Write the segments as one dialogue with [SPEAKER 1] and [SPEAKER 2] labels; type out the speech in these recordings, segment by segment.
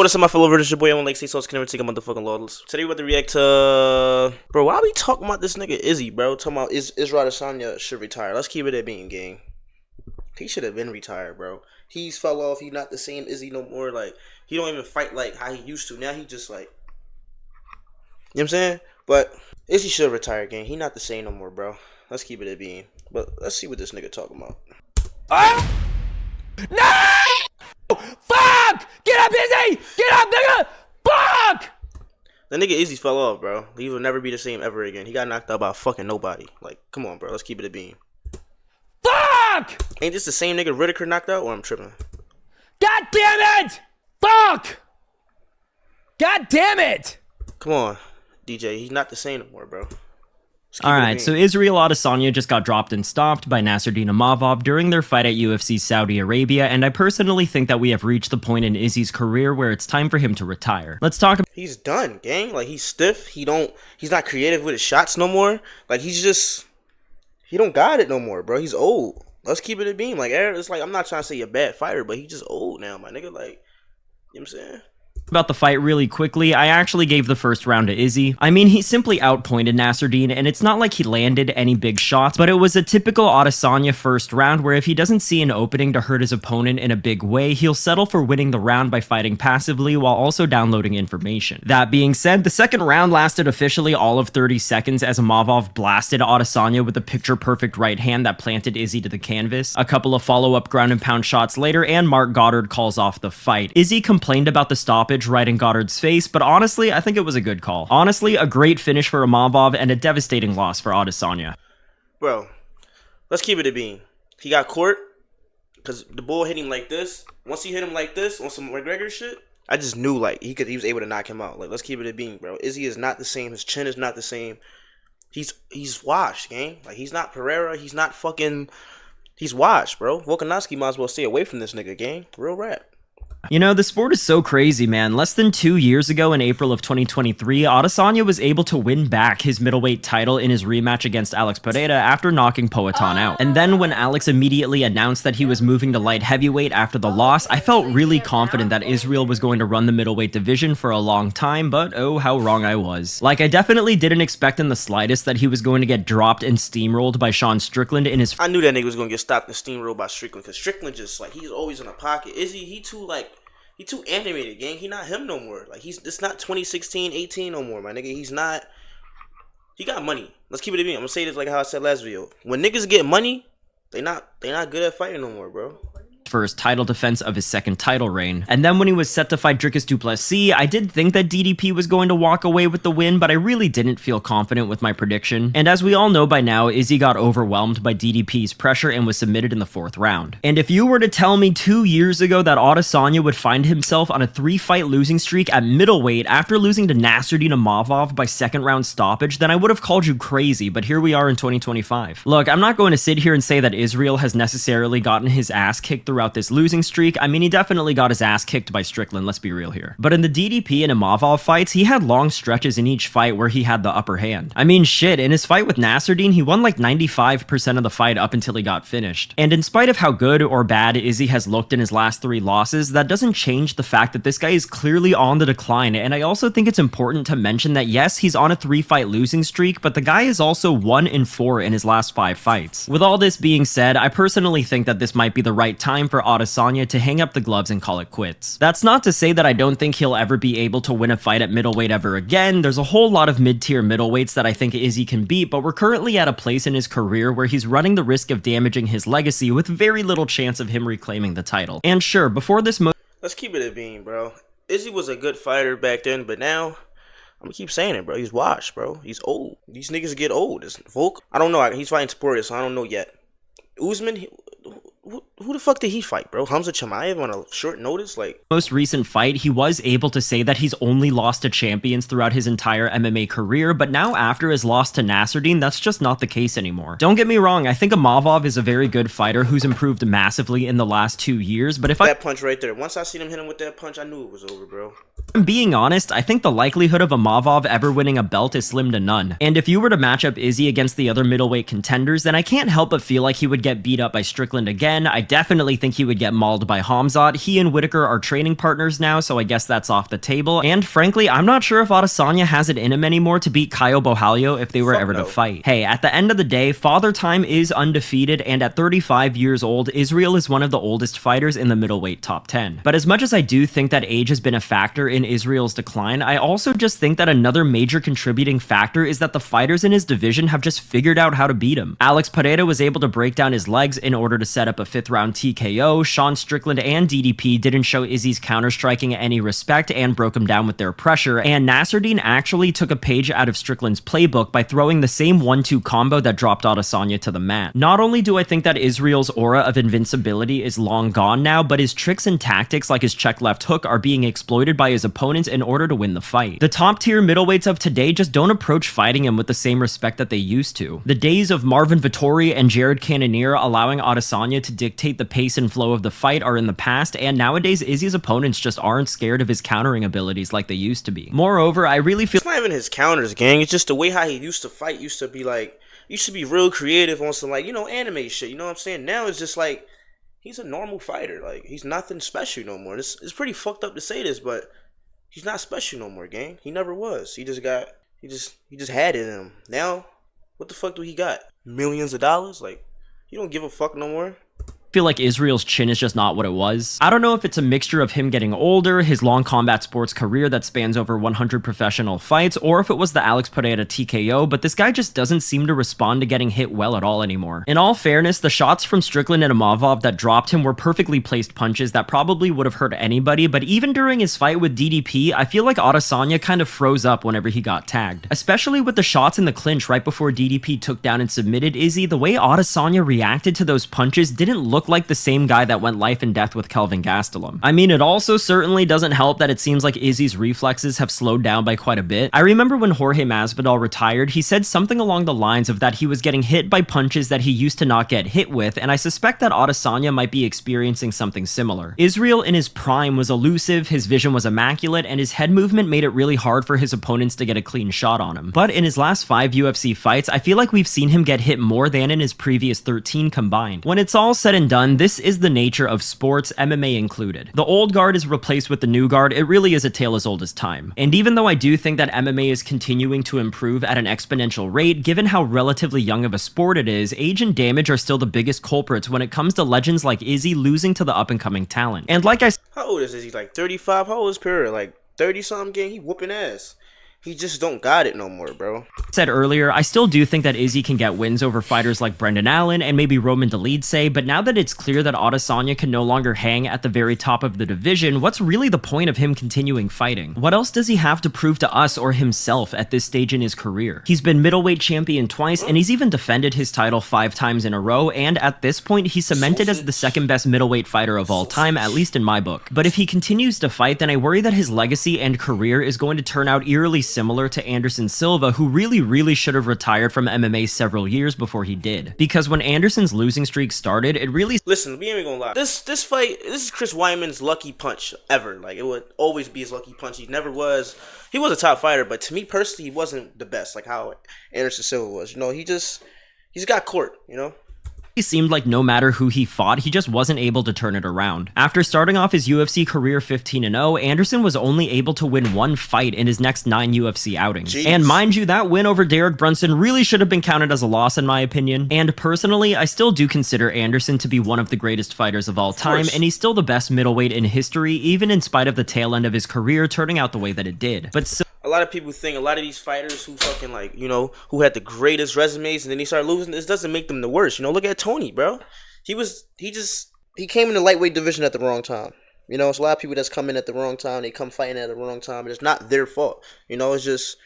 [SPEAKER 1] what is up, my fellow versions? Your boy, I'm Lake State Sauce, can never take a motherfucking lawless. Today, we're about to react to... Bro, why are we talking about this nigga Izzy, bro? Talking about Israel Adesanya should retire. Let's keep it at being gang. He should have been retired, bro. He's fell off. He's not the same Izzy no more. Like, he don't even fight like how he used to. Now he just like... You know what I'm saying? But Izzy should retire, gang. He not the same no more, bro. Let's keep it at being. But let's see what this nigga talking about.
[SPEAKER 2] No! Fuck! Get up, Izzy! Get up, nigga! Fuck!
[SPEAKER 1] The nigga Izzy fell off, bro. He will never be the same ever again. He got knocked out by fucking nobody. Like, come on, bro. Let's keep it a beam.
[SPEAKER 2] Fuck!
[SPEAKER 1] Ain't this the same nigga Whitaker knocked out, or I'm tripping?
[SPEAKER 2] God damn it! Fuck! God damn it!
[SPEAKER 1] Come on, DJ. He's not the same no more, bro.
[SPEAKER 3] Alright, so Israel Adesanya just got dropped and stopped by Nasruddin Imavov during their fight at UFC Saudi Arabia, and I personally think that we have reached the point in Izzy's career where it's time for him to retire. Let's talk about—
[SPEAKER 1] He's done, gang. Like, he's stiff. He's not creative with his shots no more. Like, he don't got it no more, bro. He's old. Let's keep it a beam. Like, it's like, I'm not trying to say you're a bad fighter, but he's just old now, my nigga. Like, you know what I'm saying?
[SPEAKER 3] About the fight really quickly, I actually gave the first round to Izzy. I mean, he simply outpointed Nasruddin, and it's not like he landed any big shots, but it was a typical Adesanya first round where if he doesn't see an opening to hurt his opponent in a big way, he'll settle for winning the round by fighting passively while also downloading information. That being said, the second round lasted officially all of 30 seconds as Imavov blasted Adesanya with a picture-perfect right hand that planted Izzy to the canvas. A couple of follow-up ground and pound shots later, and Mark Goddard calls off the fight. Izzy complained about the stoppage right in Goddard's face, but honestly, I think it was a good call. Honestly, a great finish for Imavov and a devastating loss for Adesanya.
[SPEAKER 1] Bro, let's keep it a beam. He got court because the bull hit him like this. Once he hit him like this on some McGregor shit, I just knew like he was able to knock him out. Like, let's keep it a beam, bro. Izzy is not the same. His chin is not the same. He's washed, gang. Like, he's not Pereira. He's not fucking. He's washed, bro. Volkanovski might as well stay away from this nigga, gang. Real rap.
[SPEAKER 3] You know, the sport is so crazy, man. Less than 2 years ago in April of 2023, Adesanya was able to win back his middleweight title in his rematch against Alex Pereira after knocking Poatan out. And then when Alex immediately announced that he was moving to light heavyweight after the loss, I felt really confident that Israel was going to run the middleweight division for a long time, but oh, how wrong I was. Like, I definitely didn't expect in the slightest that he was going to get dropped and steamrolled by Sean Strickland in his—
[SPEAKER 1] I knew that nigga was going to get stopped and steamrolled by Strickland, because Strickland just, like, he's always in a pocket. Izzy, he too animated, gang. He not him no more. Like, it's not 2016, 18 no more, my nigga. He's not. He got money. Let's keep it a beam. I'm gonna say this like how I said last video. When niggas get money, they not good at fighting no more, bro.
[SPEAKER 3] First title defense of his second title reign. And then when he was set to fight Dricus du Plessis, I did think that DDP was going to walk away with the win, but I really didn't feel confident with my prediction. And as we all know by now, Izzy got overwhelmed by DDP's pressure and was submitted in the 4th round. And if you were to tell me 2 years ago that Adesanya would find himself on a 3-fight losing streak at middleweight after losing to Nasruddin Imavov by 2nd round stoppage, then I would have called you crazy, but here we are in 2025. Look, I'm not going to sit here and say that Israel has necessarily gotten his ass kicked throughout this losing streak. I mean, he definitely got his ass kicked by Strickland, let's be real here. But in the DDP and Imavov fights, he had long stretches in each fight where he had the upper hand. I mean, shit, in his fight with Nasruddin, he won like 95% of the fight up until he got finished. And in spite of how good or bad Izzy has looked in his last 3 losses, that doesn't change the fact that this guy is clearly on the decline. And I also think it's important to mention that yes, he's on a 3-fight losing streak, but the guy is also 1-4 in his last 5 fights. With all this being said, I personally think that this might be the right time for Adesanya to hang up the gloves and call it quits. That's not to say that I don't think he'll ever be able to win a fight at middleweight ever again. There's a whole lot of mid-tier middleweights that I think Izzy can beat, but we're currently at a place in his career where he's running the risk of damaging his legacy with very little chance of him reclaiming the title. And sure, before this
[SPEAKER 1] let's keep it a beam, bro. Izzy was a good fighter back then, but now I'm gonna keep saying it, bro. He's washed, bro. He's old. These niggas get old. It's Volk. I don't know. He's fighting Taporia, so I don't know yet. Usman, who the fuck did he fight, bro? Hamza Chimaev on a short notice? Like,
[SPEAKER 3] most recent fight, he was able to say that he's only lost to champions throughout his entire MMA career, but now after his loss to Nasruddin, that's just not the case anymore. Don't get me wrong, I think Imavov is a very good fighter who's improved massively in the last 2 years, but if
[SPEAKER 1] that punch right there, once I seen him hit him with that punch, I knew it was over, bro.
[SPEAKER 3] Being honest, I think the likelihood of Imavov ever winning a belt is slim to none. And if you were to match up Izzy against the other middleweight contenders, then I can't help but feel like he would get beat up by Strickland again. I definitely think he would get mauled by Hamzat. He and Whitaker are training partners now, so I guess that's off the table. And frankly, I'm not sure if Adesanya has it in him anymore to beat Caio Borralho if they were ever to fight. Hey, at the end of the day, Father Time is undefeated, and at 35 years old, Israel is one of the oldest fighters in the middleweight top 10. But as much as I do think that age has been a factor in Israel's decline, I also just think that another major contributing factor is that the fighters in his division have just figured out how to beat him. Alex Pereira was able to break down his legs in order to set up a 5th round TKO, Sean Strickland and DDP didn't show Izzy's counter-striking any respect and broke him down with their pressure, and Nasruddin actually took a page out of Strickland's playbook by throwing the same 1-2 combo that dropped Adesanya to the mat. Not only do I think that Israel's aura of invincibility is long gone now, but his tricks and tactics like his check left hook are being exploited by his opponents in order to win the fight. The top tier middleweights of today just don't approach fighting him with the same respect that they used to. The days of Marvin Vettori and Jared Cannonier allowing Adesanya to dictate the pace and flow of the fight are in the past, and nowadays Izzy's opponents just aren't scared of his countering abilities like they used to be. Moreover, I really feel
[SPEAKER 1] it's not even his counters, gang. It's just the way how he used to fight used to be like, used to be real creative on some like, you know, anime shit. You know what I'm saying? Now it's just like, he's a normal fighter. Like, he's nothing special no more. It's pretty fucked up to say this, but he's not special no more, gang. He never was. He just had it in him. Now, what the fuck do he got? Millions of dollars? Like, he don't give a fuck no more.
[SPEAKER 3] feel like Israel's chin is just not what it was. I don't know if it's a mixture of him getting older, his long combat sports career that spans over 100 professional fights, or if it was the Alex Pereira TKO, but this guy just doesn't seem to respond to getting hit well at all anymore. In all fairness, the shots from Strickland and Imavov that dropped him were perfectly placed punches that probably would have hurt anybody, but even during his fight with DDP, I feel like Adesanya kind of froze up whenever he got tagged. Especially with the shots in the clinch right before DDP took down and submitted Izzy, the way Adesanya reacted to those punches didn't look like the same guy that went life and death with Kelvin Gastelum. I mean, it also certainly doesn't help that it seems like Izzy's reflexes have slowed down by quite a bit. I remember when Jorge Masvidal retired, he said something along the lines of that he was getting hit by punches that he used to not get hit with, and I suspect that Adesanya might be experiencing something similar. Israel in his prime was elusive, his vision was immaculate, and his head movement made it really hard for his opponents to get a clean shot on him. But in his last 5 UFC fights, I feel like we've seen him get hit more than in his previous 13 combined. When it's all said and done, this is the nature of sports, MMA included. The old guard is replaced with the new guard. It really is a tale as old as time. And even though I do think that MMA is continuing to improve at an exponential rate, given how relatively young of a sport it is, age and damage are still the biggest culprits when it comes to legends like Izzy losing to the up-and-coming talent. And like I said,
[SPEAKER 1] how old is he? Like 35? How old is Pereira? Like 30-something, gang? He whooping ass. He just don't got it no more, bro.
[SPEAKER 3] Said earlier, I still do think that Izzy can get wins over fighters like Brendan Allen and maybe Roman Dolidze, but now that it's clear that Adesanya can no longer hang at the very top of the division, what's really the point of him continuing fighting? What else does he have to prove to us or himself at this stage in his career? He's been middleweight champion twice, and he's even defended his title 5 times in a row, and at this point, he's cemented as the second best middleweight fighter of all time, at least in my book. But if he continues to fight, then I worry that his legacy and career is going to turn out eerily similar to Anderson Silva, who really should have retired from MMA several years before he did. Because when Anderson's losing streak started, it really—
[SPEAKER 1] Listen, we ain't even gonna lie. This fight, this is Chris Weidman's lucky punch ever. Like, it would always be his lucky punch. He never was. He was a top fighter, but to me personally, he wasn't the best. Like how Anderson Silva was. You know, he's got court. You know.
[SPEAKER 3] It seemed like no matter who he fought, he just wasn't able to turn it around. After starting off his UFC career 15-0, Anderson was only able to win 1 fight in his next 9 UFC outings.
[SPEAKER 1] Jeez.
[SPEAKER 3] And mind you, that win over Derek Brunson really should have been counted as a loss in my opinion. And personally, I still do consider Anderson to be one of the greatest fighters of all time, and he's still the best middleweight in history, even in spite of the tail end of his career turning out the way that it did. But
[SPEAKER 1] a lot of people think a lot of these fighters who fucking like, you know, who had the greatest resumes and then he started losing, this doesn't make them the worst. You know, look at Tony, bro. He came in the lightweight division at the wrong time. You know, it's a lot of people that's come in at the wrong time. They come fighting at the wrong time. And it's not their fault. You know, it's just,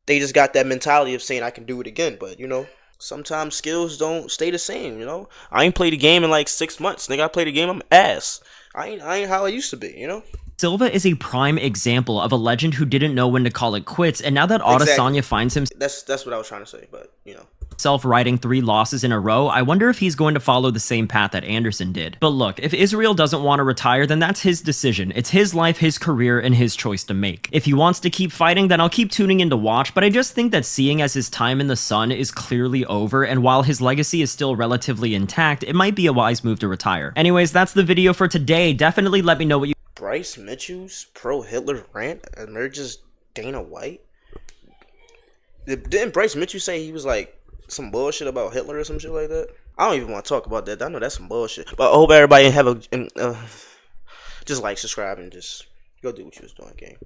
[SPEAKER 1] they just got that mentality of saying I can do it again. But, you know, sometimes skills don't stay the same, you know. I ain't played a game in like 6 months. Nigga, I played a game, I'm ass. I ain't how I used to be, you know.
[SPEAKER 3] Silva is a prime example of a legend who didn't know when to call it quits, and now that Adesanya finds him—
[SPEAKER 1] That's what I was trying to say, but, you know.
[SPEAKER 3] himself riding 3 losses in a row, I wonder if he's going to follow the same path that Anderson did. But look, if Israel doesn't want to retire, then that's his decision. It's his life, his career, and his choice to make. If he wants to keep fighting, then I'll keep tuning in to watch, but I just think that seeing as his time in the sun is clearly over, and while his legacy is still relatively intact, it might be a wise move to retire. Anyways, that's the video for today. Definitely let me know what you—
[SPEAKER 1] Bryce Mitchell's pro-Hitler rant emerges Dana White? Didn't Bryce Mitchell say he was like some bullshit about Hitler or some shit like that? I don't even want to talk about that. I know that's some bullshit. But I hope everybody have a just like, subscribe, and just go do what you was doing, gang.